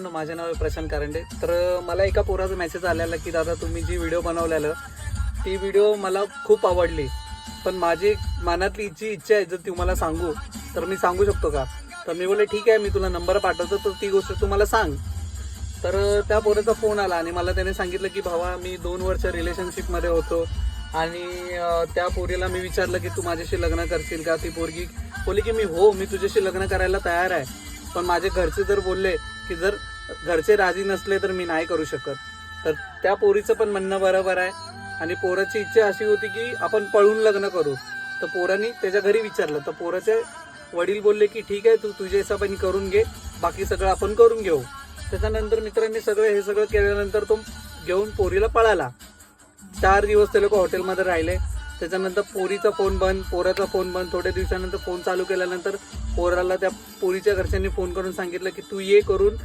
माझे नाव आहे प्रशांत कारंडे. तर मला एका पोराचा मेसेज आलेला की दादा तुम्ही जी व्हिडिओ बनवलेलं ती व्हिडिओ मला खूप आवडली, पण माझी मनातली जी इच्छा आहे जर तुम्हाला सांगू तर मी सांगू शकतो का? तर मी बोलले ठीक आहे, मी तुला नंबर पाठवतो, तर ती गोष्ट तू मला सांग. तर त्या पोराचा फोन आला आणि मला त्याने सांगितलं की भावा मी 2 वर्ष रिलेशनशिपमध्ये होतो आणि त्या पोरीला मी विचारलं की तू माझ्याशी लग्न करशील का? ती पोरगी बोलली की मी तुझ्याशी लग्न करायला तयार आहे, पण माझे घरचे जर बोलले की जर घरचे राजी नसले तर मी नाही करू शकत. तर त्या पोरीचं पण म्हणणं बरोबर आहे आणि पोराची इच्छा अशी होती की आपण पळून लग्न करू. तर पोरांनी त्याच्या घरी विचारलं तर पोराचे वडील बोलले की ठीक आहे, तू तुझ्या हिशोबाने करून घे, बाकी सगळं आपण करून घेऊ. त्याच्यानंतर मित्रांनी हे सगळं केल्यानंतर तो घेऊन पोरीला पळाला. 4 दिवस ते लोक हॉटेलमध्ये राहिले. त्याच्यानंतर पोरीचा फोन बंद, पोराचा फोन बंद. थोड्या दिवसानंतर फोन चालू केल्यानंतर पोराला त्या पोरीच्या घरच्यांनी फोन करून सांगितलं की तू ये करून